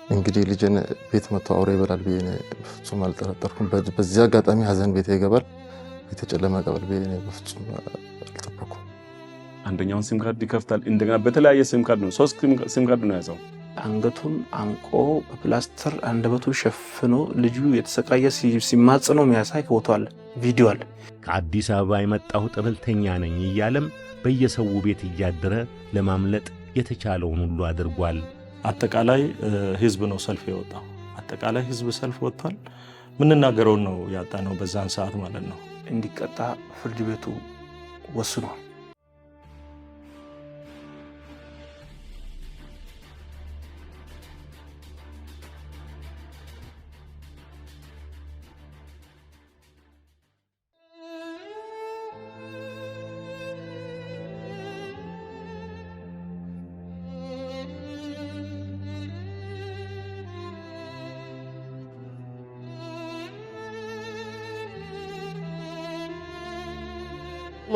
እንግዲህ ልጅን ቤት መጥቶ አውሬ ይበላል ብዬ በፍጹም አልጠረጠርኩም። በዚህ አጋጣሚ ሀዘን ቤት ይገባል፣ የተጨለመ ቀበል ብዬ በፍጹም አልጠበኩም። አንደኛውን ሲም ካርድ ይከፍታል። እንደገና በተለያየ ሲም ካርድ ነው 3 ሲም ካርድ ነው ያዘው። አንገቱን አንቆ በፕላስተር አንደበቱን ሸፍኖ ልጁ የተሰቃየ ሲማጽነው የሚያሳይ ፎቶ አለ፣ ቪዲዮ አለ። ከአዲስ አበባ የመጣሁ ጥብልተኛ ነኝ እያለም በየሰው ቤት እያደረ ለማምለጥ የተቻለውን ሁሉ አድርጓል። አጠቃላይ ህዝብ ነው ሰልፍ የወጣው። አጠቃላይ ህዝብ ሰልፍ ወጥቷል። ምንናገረው ነው ያጣነው በዛን ሰዓት ማለት ነው። እንዲቀጣ ፍርድ ቤቱ ወስኗል።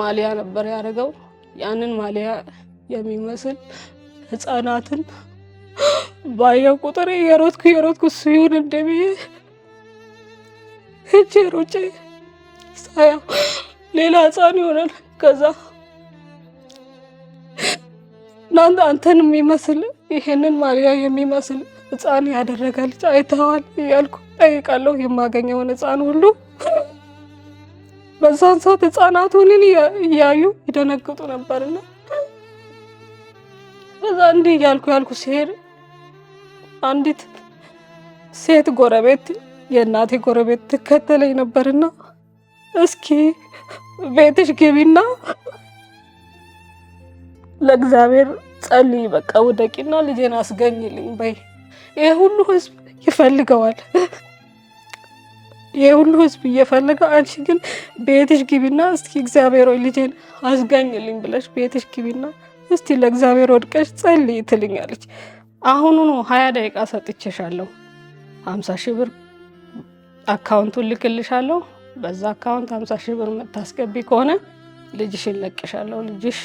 ማሊያ ነበር ያደረገው። ያንን ማሊያ የሚመስል ህፃናትን ባየው ቁጥር የሮጥኩ እሱ ይሁን እንደሚሄ ሮጬ ሳያው ሌላ ህፃን ይሆናል። ከዛ አንተን የሚመስል ይሄንን ማሊያ የሚመስል ህፃን ያደረገ ልጅ አይተዋል እያልኩ ጠይቃለሁ የማገኘውን ህፃን ሁሉ። በዛን ሰዓት ህፃናቱን እያዩ ይደነግጡ ነበርና በዛ እንዲህ እያልኩ ሲሄድ አንዲት ሴት ጎረቤት የእናቴ ጎረቤት ትከተለኝ ነበርና እስኪ ቤትሽ ግቢና ለእግዚአብሔር ጸልይ፣ በቃ ወደቂና ልጄን አስገኝልኝ በይ። ይሄ ሁሉ ህዝብ ይፈልገዋል፣ ይሄ ሁሉ ህዝብ እየፈለገ አንቺ ግን ቤትሽ ግቢና እስኪ እግዚአብሔር ሆይ ልጄን አስገኝልኝ ብለሽ ቤትሽ ግቢና እስቲ ለእግዚአብሔር ወድቀሽ ጸልይ ትልኛለች። አሁኑኑ 20 ደቂቃ ሰጥቼሻለሁ፣ 50 ሺህ ብር አካውንቱን ልክልሻለሁ፣ በዛ አካውንት 50 ሺህ ብር የምታስገቢ ከሆነ ልጅሽን ለቅሻለሁ፣ ልጅሽ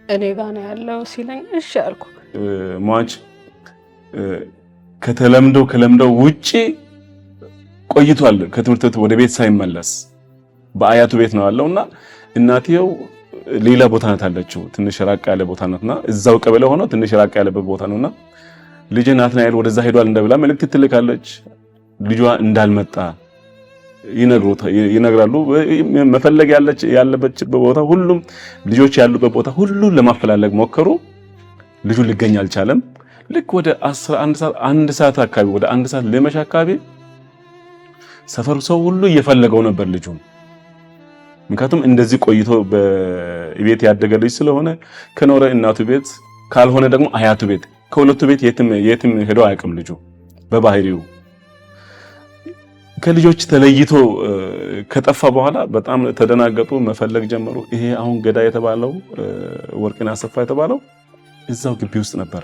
እኔ ጋር ነው ያለው ሲለኝ እሺ አልኩ። ሟች ከለምደው ውጪ ቆይቷል። ከትምህርት ቤት ወደ ቤት ሳይመለስ በአያቱ ቤት ነው ያለውና እናቴው ሌላ ቦታ ናት ያለችው፣ ትንሽ ራቅ ያለ ቦታ ናትና እዛው ቀበሌ ሆኖ ትንሽ ራቅ ያለበት ቦታ ነውና ልጅ ናትናኤል ወደዛ ሄዷል እንደብላ መልእክት ትልካለች። ልጇ እንዳልመጣ ይነግራሉ። መፈለግ ያለበችበት ቦታ ሁሉም ልጆች ያሉበት ቦታ ሁሉ ለማፈላለግ ሞከሩ። ልጁ ሊገኝ አልቻለም። ልክ ወደ 1 ሰዓት አካባቢ ወደ 1 ሰዓት ለመሻ አካባቢ ሰፈሩ ሰው ሁሉ እየፈለገው ነበር ልጁ። ምክንያቱም እንደዚህ ቆይቶ በቤት ያደገ ልጅ ስለሆነ ከኖረ እናቱ ቤት ካልሆነ ደግሞ አያቱ ቤት ከሁለቱ ቤት የትም ሄዶ አያውቅም ልጁ በባህሪው። ከልጆች ተለይቶ ከጠፋ በኋላ በጣም ተደናገጡ፣ መፈለግ ጀመሩ። ይሄ አሁን ገዳ የተባለው ወርቅነህ አሰፋ የተባለው እዛው ግቢ ውስጥ ነበረ።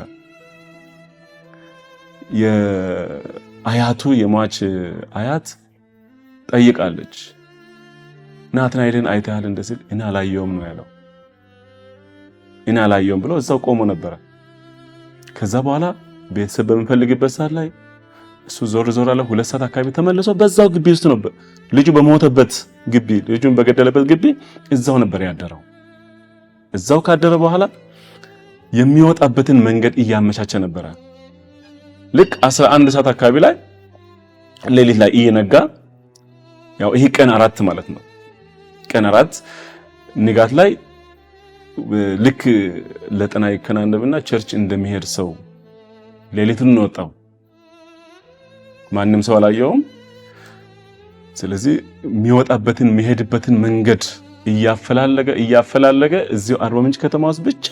የአያቱ የሟች አያት ጠይቃለች። ናትናኤልን አይተሃል እንደዚህ? እኔ አላየውም ነው ያለው። እኔ አላየውም ብሎ እዛው ቆሞ ነበረ። ከዛ በኋላ ቤተሰብ በሚፈልግበት ሰዓት ላይ እሱ ዞር አለ። 2 ሰዓት አካባቢ ተመልሶ በዛው ግቢ ውስጥ ነበር። ልጁ በሞተበት ግቢ፣ ልጁን በገደለበት ግቢ እዛው ነበር ያደረው። እዛው ካደረ በኋላ የሚወጣበትን መንገድ እያመቻቸ ነበረ። ልክ 11 ሰዓት አካባቢ ላይ ሌሊት ላይ እየነጋ ያው ይሄ ቀን 4 ማለት ነው። ቀን 4 ንጋት ላይ ልክ ለጠና ይከናነብና ቸርች እንደሚሄድ ሰው ሌሊቱን ነው ወጣው። ማንም ሰው አላየውም። ስለዚህ የሚወጣበትን የሚሄድበትን መንገድ እያፈላለገ እዚሁ አርባ ምንጭ ከተማ ውስጥ ብቻ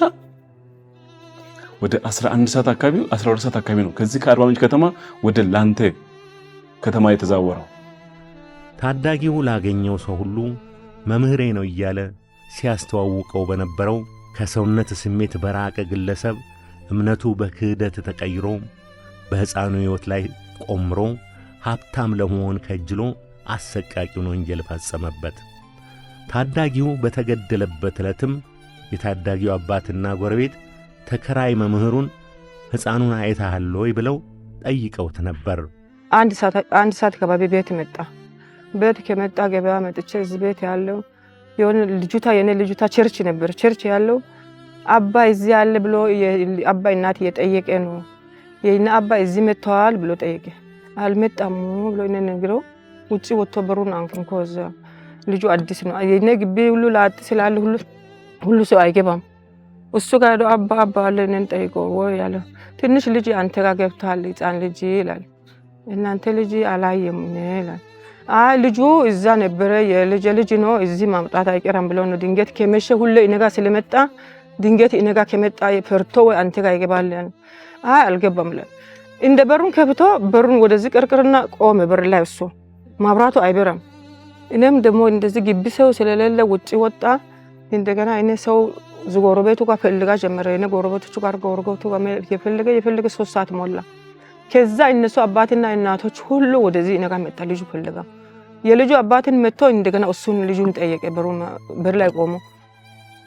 ወደ 11 ሰዓት አካባቢ 12 ሰዓት አካባቢ ነው ከዚህ ከአርባ ምንጭ ከተማ ወደ ላንተ ከተማ የተዛወረው። ታዳጊው ላገኘው ሰው ሁሉ መምህሬ ነው እያለ ሲያስተዋውቀው በነበረው ከሰውነት ስሜት በራቀ ግለሰብ እምነቱ በክህደት ተቀይሮ በሕፃኑ ሕይወት ላይ ቆምሮ ሀብታም ለመሆን ከጅሎ አሰቃቂውን ወንጀል ፈጸመበት። ታዳጊው በተገደለበት ዕለትም የታዳጊው አባትና ጎረቤት ተከራይ መምህሩን ሕፃኑን አይተሃል ወይ ብለው ጠይቀውት ነበር። አንድ ሰዓት ከባቢ ቤት መጣ። ቤት ከመጣ ገበያ መጥቼ እዚህ ቤት ያለው የሆነ የኔ ልጅቷ ቸርች ነበር። ቸርች ያለው አባ እዚህ ያለ ብሎ አባ እናት እየጠየቀ ነው። የእና አባ እዚህ መጥተዋል ብሎ ጠየቀ። አልመጣም ብሎ እኔ ነግረው ውጪ ወጥቶ በሩን አንኳኩ። እዛ ልጁ አዲስ ነው። የኔ ግቢ ሁሉ ላጥ ስላለ ሁሉ ሰው አይገባም። እሱ ጋር አባ አለ እኔን ጠይቆ ወይ ያለ ትንሽ ልጅ አንተ ጋር ገብቷል ሕፃን ልጅ ይላል። እናንተ ልጅ አላየም ይላል። ልጁ እዛ ነበረ የልጅ ነው እዚህ ማምጣት አይቀርም ብሎ ነው። ድንገት ከመሸ ሁሉ እኔ ጋር ስለመጣ ድንገት እኔ ጋር ከመጣ ፈርቶ ወይ አንተ ጋር ይገባል። አልገባም ለ እንደ በሩን ከፍቶ በሩን ወደዚህ ቅርቅርና ቆመ። በር ላይ እሱ ማብራቱ አይበራም። እኔም ደግሞ እንደዚህ ግቢ ሰው ስለሌለ ውጪ ወጣ። እንደገና እኔ ሰው ጎረቤቱ ጋር ፈልጋ ጀመረ። እኔ ጎረቤቶቹ ጋር የፈለገ 3 ሰዓት ሞላ። ከዛ እነሱ አባትና እናቶች ሁሉ ወደዚህ እኔ ጋር መጣ። ልጁ ፈልጋ የልጁ አባትን መጥቶ እንደገና እሱን ልጁን ጠየቀ። በር ላይ ቆሞ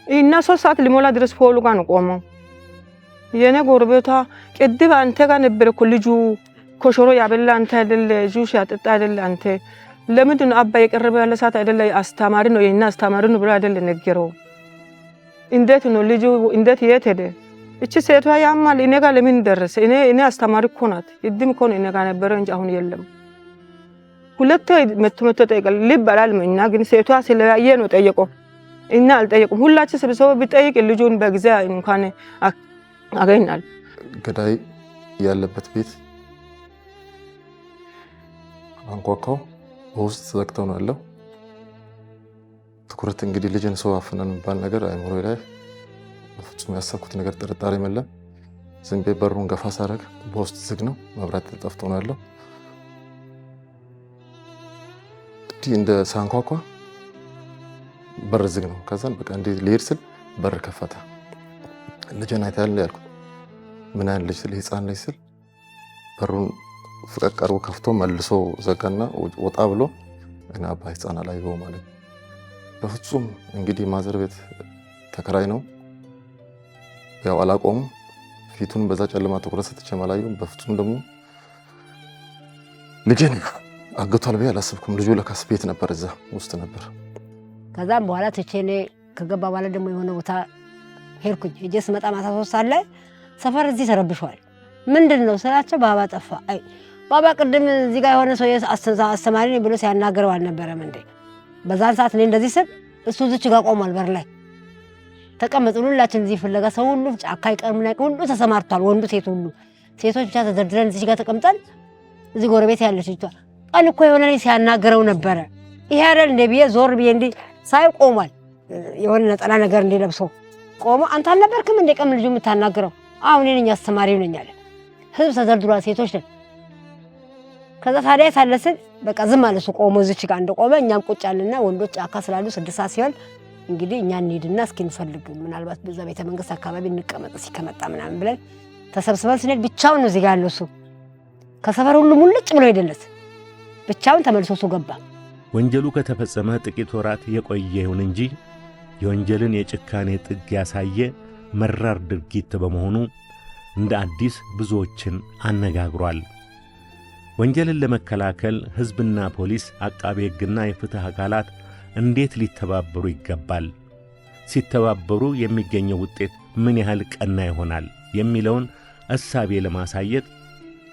እና 3 ሰዓት ሊሞላ ድረስ ፖሉ ጋር ነው ቆመው። የኔ ጎረቤቷ ቅድም አንተ ጋር ነበር እኮ ልጁ ኮሾሮ ያበላ አንተ አይደለ? ጁስ ያጠጣ አይደለ? አንተ ለምንድን ነው አባ የቀረበ ያለ ሰዓት አይደለ? አስተማሪ ነው የኛ አስተማሪ ነው ብሎ አይደለ ነገረው? እንዴት ነው ልጁ እንዴት የት ሄደ? እቺ ሴቷ ያማል እኔ ጋር ለምን ደረሰ? እኔ አስተማሪ እኮ ናት። ቅድም እኮ ነው እኔ ጋር ነበረ እንጂ አሁን የለም። ሁለቴ መጥቶ ጠይቀል ልብ አላልም። እና ግን ሴቷ ስለያየ ነው ጠየቀው። እና አልጠየቁም። ሁላችን ስብሰባ ቢጠይቅ ልጁን በጊዜ እንኳን አገኛል። ገዳይ ያለበት ቤት አንኳኳው። በውስጥ ዘግተው ነው ያለው። ትኩረት እንግዲህ ልጅን ሰው አፍነን የሚባል ነገር አይምሮ ላይ በፍጹም ያሰብኩት ነገር ጥርጣሬ የለም። ዝም ብዬ በሩን ገፋ ሳደርግ በውስጥ ዝግ ነው፣ መብራት ጠፍቶ ነው ያለው። እንዲህ እንደ ሳንኳኳ በር ዝግ ነው። ከዛን በቃ እንዲህ ልሄድ ስል በር ከፈተ። ልጅን አይተሃል ያልኩት ምን አይነት ልጅ ስል ሕፃን ልጅ ስል በሩን ፍቀቅ አድርጎ ከፍቶ መልሶ ዘጋና ወጣ ብሎ እና አባ ሕፃን አላየው ማለት ነው። በፍጹም እንግዲህ ማዘር ቤት ተከራይ ነው ያው አላቆም ፊቱን በዛ ጨለማ ትኩረት ሰጥቼ አላየሁም። በፍጹም ደግሞ ልጅን አግቷል ብዬ አላሰብኩም። ልጁ ለካስ ቤት ነበር፣ እዛ ውስጥ ነበር። ከዛም በኋላ ትቼኔ ከገባ በኋላ ደግሞ የሆነ ቦታ ሄድኩኝ። ሄጄ ስመጣ ማታ 3 ሰዓት ላይ ሰፈር እዚህ ተረብሿል። ምንድን ነው ስላቸው ባባ ጠፋ። አይ ባባ ቅድም እዚህ ጋር የሆነ ሰው አስተማሪ ነኝ ብሎ ሲያናገረው አልነበረም እንዴ? በዛን ሰዓት እኔ እንደዚህ ስል እሱ እዚች ጋር ቆሟል በር ላይ ተቀመጥን። ሁላችን እዚህ ፍለጋ ሰው ሁሉ ጫካ ይቀርም ላይ ሁሉ ተሰማርቷል። ወንዱ ሴት ሁሉ ሴቶች ብቻ ተደርድረን እዚህ ጋር ተቀምጠን እዚህ ጎረቤት ያለች ልጅቷ ቀን እኮ የሆነ ልጅ ሲያናገረው ነበረ። ይሄ አይደል እንደ ብዬ ዞር ብዬ እንዲህ ሳይ ቆሟል። የሆነ ነጠላ ነገር እንዲህ ለብሶ ቆሞ አንተ አልነበርክም እንደ ቀን ልጁ የምታናገረው? አሁን እኔ ነኝ አስተማሪው ነኝ አለ። ህዝብ ተደርድሯል፣ ሴቶች ነን። ከዛ ታዲያ ሳለስን በቃ ዝም አለ እሱ ቆሞ እዚች ጋር እንደቆመ እኛም ቁጭ አለና ወንዶች ጫካ ስላሉ 6 ሰዓት ሲሆን እንግዲህ እኛ እንሂድና እስኪ እንፈልግ ምናልባት በዛ ቤተ መንግስት አካባቢ እንቀመጥ ሲከመጣ ምናምን ብለን ተሰብስበን ስንሄድ ብቻውን ነው እዚህ ጋር ያለው እሱ። ከሰፈር ሁሉ ሙልጭ ብሎ ሄደለት ብቻውን ተመልሶ እሱ ገባ። ወንጀሉ ከተፈጸመ ጥቂት ወራት የቆየ ይሁን እንጂ የወንጀልን የጭካኔ ጥግ ያሳየ መራር ድርጊት በመሆኑ እንደ አዲስ ብዙዎችን አነጋግሯል። ወንጀልን ለመከላከል ሕዝብና ፖሊስ፣ አቃቤ ሕግና የፍትህ አካላት እንዴት ሊተባበሩ ይገባል? ሲተባበሩ የሚገኘው ውጤት ምን ያህል ቀና ይሆናል የሚለውን እሳቤ ለማሳየት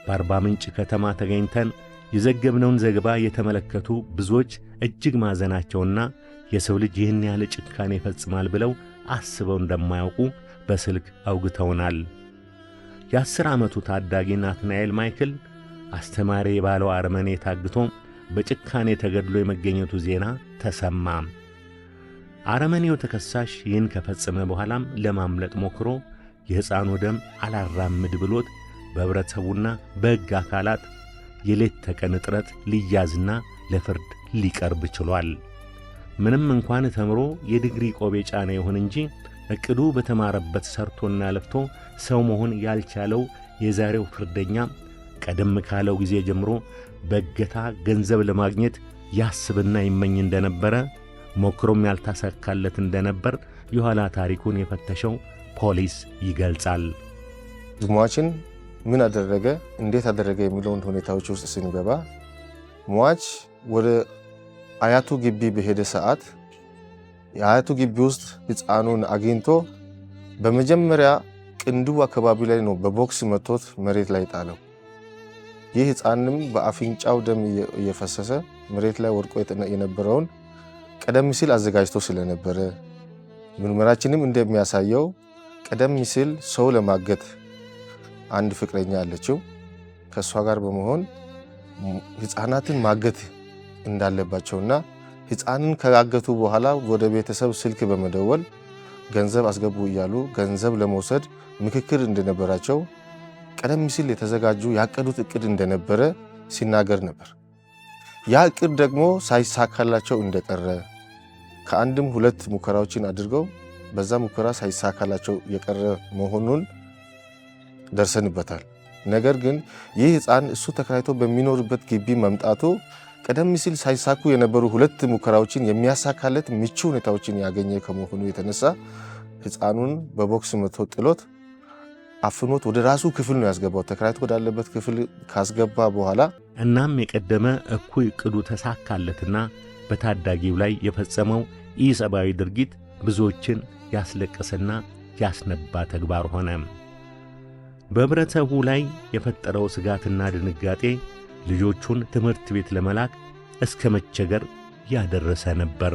በአርባ ምንጭ ከተማ ተገኝተን የዘገብነውን ዘገባ የተመለከቱ ብዙዎች እጅግ ማዘናቸውና የሰው ልጅ ይህን ያህል ጭካኔ ይፈጽማል ብለው አስበው እንደማያውቁ በስልክ አውግተውናል። የ10 ዓመቱ ታዳጊ ናትናኤል ማይክል አስተማሪ ባለው አርመኔ ታግቶ በጭካኔ ተገድሎ የመገኘቱ ዜና ተሰማ። አረመኔው ተከሳሽ ይህን ከፈጸመ በኋላም ለማምለጥ ሞክሮ የሕፃኑ ደም አላራምድ ብሎት በህብረተሰቡና በሕግ አካላት የሌት ተቀን እጥረት ሊያዝና ለፍርድ ሊቀርብ ችሏል። ምንም እንኳን ተምሮ የዲግሪ ቆብ የጫነ ይሁን እንጂ እቅዱ በተማረበት ሰርቶና ለፍቶ ሰው መሆን ያልቻለው የዛሬው ፍርደኛ ቀደም ካለው ጊዜ ጀምሮ በእገታ ገንዘብ ለማግኘት ያስብና ይመኝ እንደነበረ ሞክሮም ያልተሳካለት እንደነበር የኋላ ታሪኩን የፈተሸው ፖሊስ ይገልጻል። ሟችን ምን አደረገ እንዴት አደረገ የሚለውን ሁኔታዎች ውስጥ ስንገባ ሟች ወደ አያቱ ግቢ በሄደ ሰዓት የአያቱ ግቢ ውስጥ ህፃኑን አግኝቶ በመጀመሪያ ቅንዱ አካባቢ ላይ ነው በቦክስ መቶት መሬት ላይ ጣለው። ይህ ህፃንም በአፍንጫው ደም እየፈሰሰ መሬት ላይ ወድቆ የነበረውን ቀደም ሲል አዘጋጅቶ ስለነበረ ምርመራችንም እንደሚያሳየው ቀደም ሲል ሰው ለማገት አንድ ፍቅረኛ አለችው። ከሷ ጋር በመሆን ህፃናትን ማገት እንዳለባቸውና ህፃንን ካገቱ በኋላ ወደ ቤተሰብ ስልክ በመደወል ገንዘብ አስገቡ እያሉ ገንዘብ ለመውሰድ ምክክር እንደነበራቸው ቀደም ሲል የተዘጋጁ ያቀዱት እቅድ እንደነበረ ሲናገር ነበር። ያ እቅድ ደግሞ ሳይሳካላቸው እንደቀረ ከአንድም ሁለት ሙከራዎችን አድርገው በዛ ሙከራ ሳይሳካላቸው የቀረ መሆኑን ደርሰንበታል። ነገር ግን ይህ ህፃን እሱ ተከራይቶ በሚኖርበት ግቢ መምጣቱ ቀደም ሲል ሳይሳኩ የነበሩ ሁለት ሙከራዎችን የሚያሳካለት ምቹ ሁኔታዎችን ያገኘ ከመሆኑ የተነሳ ህፃኑን በቦክስ መቶ ጥሎት አፍኖት ወደ ራሱ ክፍል ነው ያስገባው። ተከራይቶ ወዳለበት ክፍል ካስገባ በኋላ እናም የቀደመ እኩይ ዕቅዱ ተሳካለትና በታዳጊው ላይ የፈጸመው ኢሰብአዊ ድርጊት ብዙዎችን ያስለቀሰና ያስነባ ተግባር ሆነ። በህብረተሰቡ ላይ የፈጠረው ስጋትና ድንጋጤ ልጆቹን ትምህርት ቤት ለመላክ እስከ መቸገር ያደረሰ ነበር።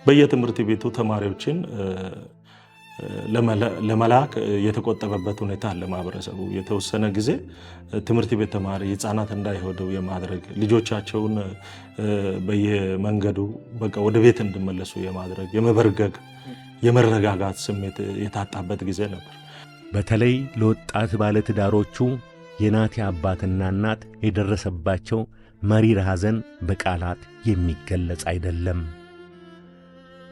በየትምህርት ቤቱ ተማሪዎችን ለመላክ የተቆጠበበት ሁኔታ አለ። ማህበረሰቡ የተወሰነ ጊዜ ትምህርት ቤት ተማሪ ህፃናት እንዳይሄዱ የማድረግ ልጆቻቸውን በየመንገዱ በቃ ወደ ቤት እንዲመለሱ የማድረግ የመበርገግ የመረጋጋት ስሜት የታጣበት ጊዜ ነበር። በተለይ ለወጣት ባለትዳሮቹ የናቲ አባትና እናት የደረሰባቸው መሪር ሐዘን በቃላት የሚገለጽ አይደለም።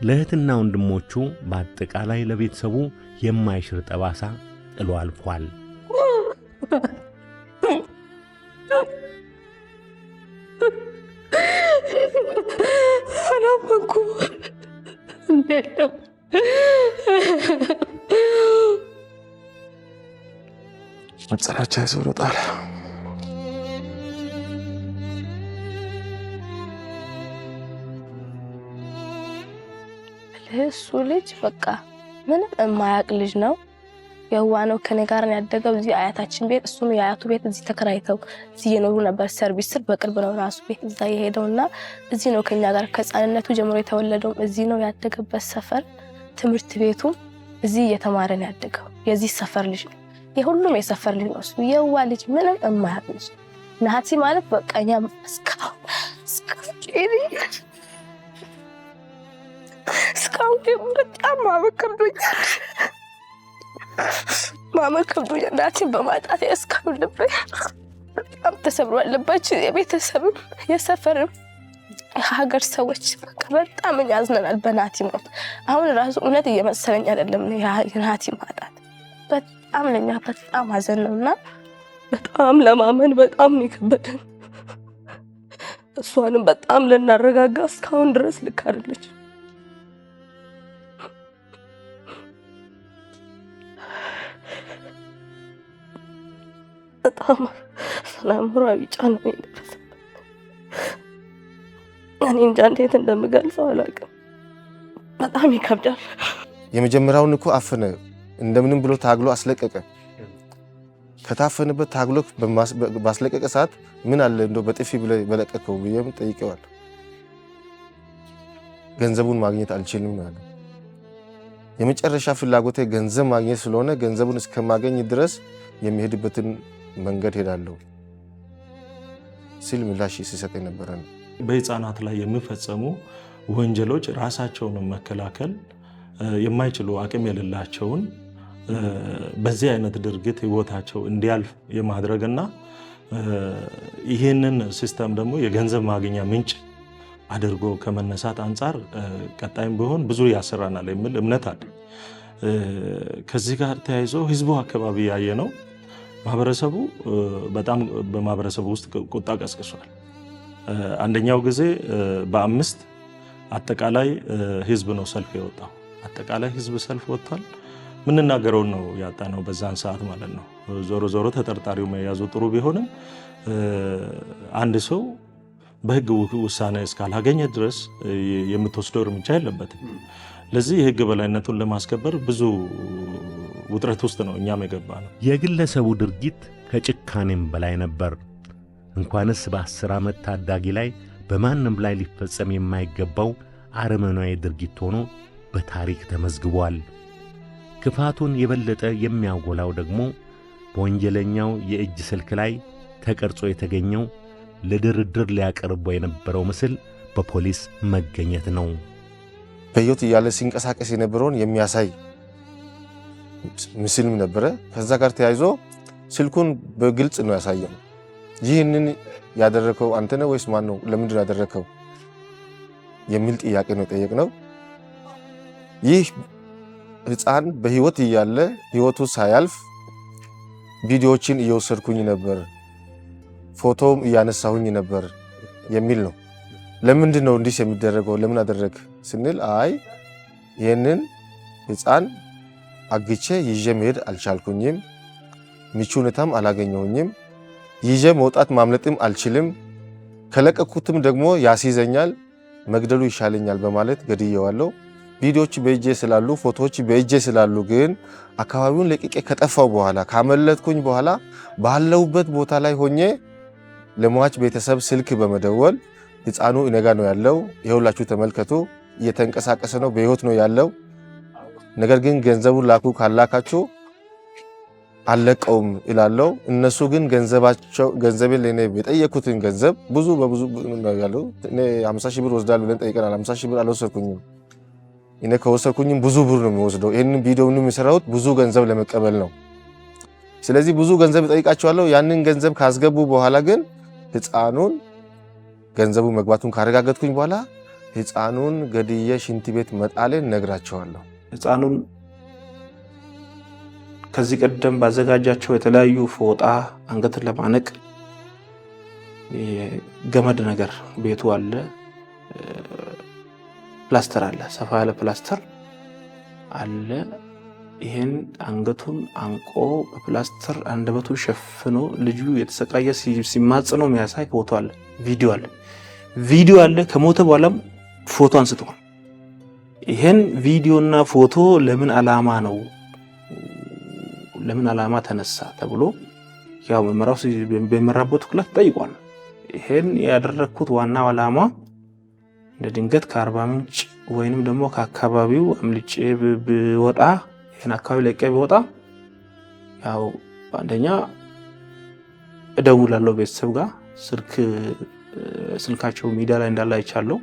ለእህትና ወንድሞቹ በአጠቃላይ ለቤተሰቡ የማይሽር ጠባሳ ጥሎ አልፏል። አላመንኩም። እንዴት ነው መጸዳጃ ይዞ ሮጣል። እሱ ልጅ በቃ ምንም የማያውቅ ልጅ ነው። የዋ ነው። ከኔ ጋር ነው ያደገው እዚህ አያታችን ቤት። እሱም የአያቱ ቤት እዚህ ተከራይተው እዚህ የኖሩ ነበር። ሰርቪስ ስር በቅርብ ነው ራሱ ቤት እዛ የሄደውና እዚህ ነው ከኛ ጋር ከህፃንነቱ ጀምሮ የተወለደው። እዚህ ነው ያደገበት ሰፈር። ትምህርት ቤቱ እዚህ እየተማረ ነው ያደገው። የዚህ ሰፈር ልጅ ነው። የሁሉም የሰፈር ልጅ ነው። እሱ የዋ ልጅ ምንም የማያውቅ ልጅ ናቲ ማለት በቃ እኛ እስካሁን በጣም ማመን ከብዶኛል። ናቲን በማጣት እስካሁን ልቤ በጣም ተሰብሯል። ልባችን የቤተሰብም የሰፈርም የሀገር ሰዎች በጣም ያዝነናል በናቲ ሞት። አሁን ራሱ እውነት እየመሰለኝ አይደለም የናቲ ማጣት በጣም ለኛ በጣም ሀዘን ነውና በጣም ለማመን በጣም ነው የከበደን። እሷንም በጣም ልናረጋጋ እስካሁን ድረስ ልክ አይደለች። በጣም ሰላማዊ ጫና ነው የደረሰበት። እኔ እንጃ እንዴት እንደምገልጸው አላውቅም። በጣም ይከብዳል። የመጀመሪያውን እኮ አፈነ፣ እንደምንም ብሎ ታግሎ አስለቀቀ። ከታፈነበት ታግሎ ባስለቀቀ ሰዓት ምን አለ እንደው በጥፊ በለቀቀው ብዬም ጠይቀዋል። ገንዘቡን ማግኘት አልችልም አለ። የመጨረሻ ፍላጎቴ ገንዘብ ማግኘት ስለሆነ ገንዘቡን እስከማገኝ ድረስ የሚሄድበትን መንገድ ሄዳለሁ ሲል ምላሽ ሲሰጥ የነበረ ነው። በህፃናት ላይ የሚፈጸሙ ወንጀሎች ራሳቸውን መከላከል የማይችሉ አቅም የሌላቸውን በዚህ አይነት ድርጊት ህይወታቸው እንዲያልፍ የማድረግና ይህንን ሲስተም ደግሞ የገንዘብ ማግኛ ምንጭ አድርጎ ከመነሳት አንጻር ቀጣይም ቢሆን ብዙ ያሰራናል የሚል እምነት አለ። ከዚህ ጋር ተያይዞ ህዝቡ አካባቢ ያየ ነው። ማህበረሰቡ በጣም በማህበረሰቡ ውስጥ ቁጣ ቀስቅሷል። አንደኛው ጊዜ በ5 አጠቃላይ ህዝብ ነው ሰልፍ የወጣው። አጠቃላይ ህዝብ ሰልፍ ወጥቷል። ምንናገረውን ነው ያጣነው በዛን ሰዓት ማለት ነው። ዞሮ ዞሮ ተጠርጣሪው መያዙ ጥሩ ቢሆንም አንድ ሰው በህግ ውሳኔ እስካላገኘ ድረስ የምትወስደው እርምጃ የለበትም። ለዚህ የህግ በላይነቱን ለማስከበር ብዙ ውጥረት ውስጥ ነው እኛም የገባ ነው። የግለሰቡ ድርጊት ከጭካኔም በላይ ነበር። እንኳንስ በ10 ዓመት ታዳጊ ላይ በማንም ላይ ሊፈጸም የማይገባው አረመናዊ ድርጊት ሆኖ በታሪክ ተመዝግቧል። ክፋቱን የበለጠ የሚያጎላው ደግሞ በወንጀለኛው የእጅ ስልክ ላይ ተቀርጾ የተገኘው ለድርድር ሊያቀርበው የነበረው ምስል በፖሊስ መገኘት ነው። በሕይወት እያለ ሲንቀሳቀስ የነበረውን የሚያሳይ ምስልም ነበረ። ከዛ ጋር ተያይዞ ስልኩን በግልጽ ነው ያሳየው። ይህንን ያደረከው አንተ ነህ ወይስ ማን ነው? ለምንድን ነው ያደረከው የሚል ጥያቄ ነው የጠየቅነው። ይህ ሕፃን በሕይወት እያለ ሕይወቱ ሳያልፍ ቪዲዮዎችን እየወሰድኩኝ ነበር፣ ፎቶም እያነሳሁኝ ነበር የሚል ነው። ለምንድን ነው እንዲህ የሚደረገው? ለምን አደረግ ስንል አይ ይህንን ሕፃን አግቼ ይዤ መሄድ አልቻልኩኝም፣ ምቹ ሁኔታም አላገኘሁኝም፣ ይዤ መውጣት ማምለጥም አልችልም፣ ከለቀኩትም ደግሞ ያስይዘኛል፣ መግደሉ ይሻለኛል በማለት ገድየዋለሁ። ቪዲዮዎች በእጄ ስላሉ ፎቶዎች በእጄ ስላሉ ግን አካባቢውን ለቅቄ ከጠፋው በኋላ ካመለጥኩኝ በኋላ ባለውበት ቦታ ላይ ሆኜ ለሟች ቤተሰብ ስልክ በመደወል ሕፃኑ እኔጋ ነው ያለው፣ ይኸውላችሁ ተመልከቱ፣ እየተንቀሳቀሰ ነው፣ በሕይወት ነው ያለው፣ ነገር ግን ገንዘቡን ላኩ፣ ካላካችሁ አለቀውም ይላለው። እነሱ ግን ገንዘቤን ለኔ የጠየኩትን ገንዘብ ብዙ ነው ያለው። እኔ 50 ሺህ ብር ወስዳለሁ ብለን ጠይቀናል። 50 ሺህ ብር አልወሰድኩኝም። እኔ ከወሰድኩኝም ብዙ ብር ነው የሚወስደው። ይህንን ቪዲዮውንም የሰራሁት ብዙ ገንዘብ ለመቀበል ነው። ስለዚህ ብዙ ገንዘብ እጠይቃቸዋለሁ። ያንን ገንዘብ ካስገቡ በኋላ ግን ሕፃኑን ገንዘቡ መግባቱን ካረጋገጥኩኝ በኋላ ሕፃኑን ገድዬ ሽንት ቤት መጣሌን ነግራቸዋለሁ። ሕፃኑን ከዚህ ቀደም ባዘጋጃቸው የተለያዩ ፎጣ አንገትን ለማነቅ ገመድ ነገር ቤቱ አለ፣ ፕላስተር አለ፣ ሰፋ ያለ ፕላስተር አለ። ይሄን አንገቱን አንቆ በፕላስተር አንደበቱ ሸፍኖ ልጁ የተሰቃየ ሲማጽነው የሚያሳይ ፎቶ አለ፣ ቪዲዮ አለ። ከሞተ በኋላም ፎቶ አንስተዋል። ይሄን ቪዲዮና ፎቶ ለምን ዓላማ ተነሳ ተብሎ ያው መመራው በመራቦት ክላት ጠይቋል። ይሄን ያደረኩት ዋናው ዓላማ እንደ ድንገት ከአርባ ምንጭ ወይንም ደግሞ ከአካባቢው አምልጬ ብወጣ ይሄን አካባቢ ለቀ ብወጣ ያው አንደኛ እደውላለሁ ቤተሰብ ጋር ስልካቸው ሚዲያ ላይ እንዳለ አይቻለሁ።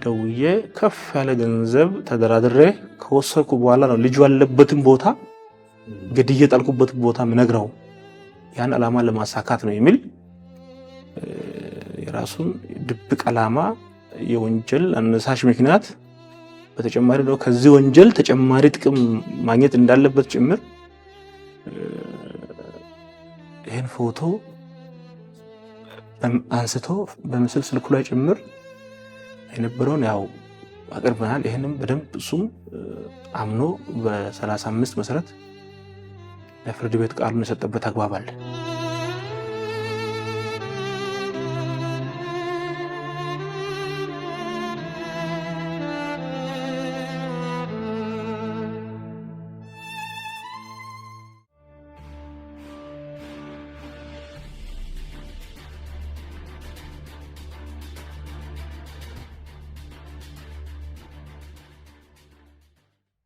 ደውዬ ከፍ ያለ ገንዘብ ተደራድሬ ከወሰድኩ በኋላ ነው ልጁ ያለበትን ቦታ ገድዬ ጣልኩበትን ቦታ ምነግረው። ያን ዓላማ ለማሳካት ነው የሚል የራሱን ድብቅ ዓላማ የወንጀል አነሳሽ ምክንያት በተጨማሪ ነው ከዚህ ወንጀል ተጨማሪ ጥቅም ማግኘት እንዳለበት ጭምር ይህን ፎቶ አንስቶ በምስል ስልኩ ላይ ጭምር የነበረውን ያው አቅርበናል። ይህንም በደንብ እሱም አምኖ በ35 መሰረት ለፍርድ ቤት ቃሉን የሰጠበት አግባብ አለ።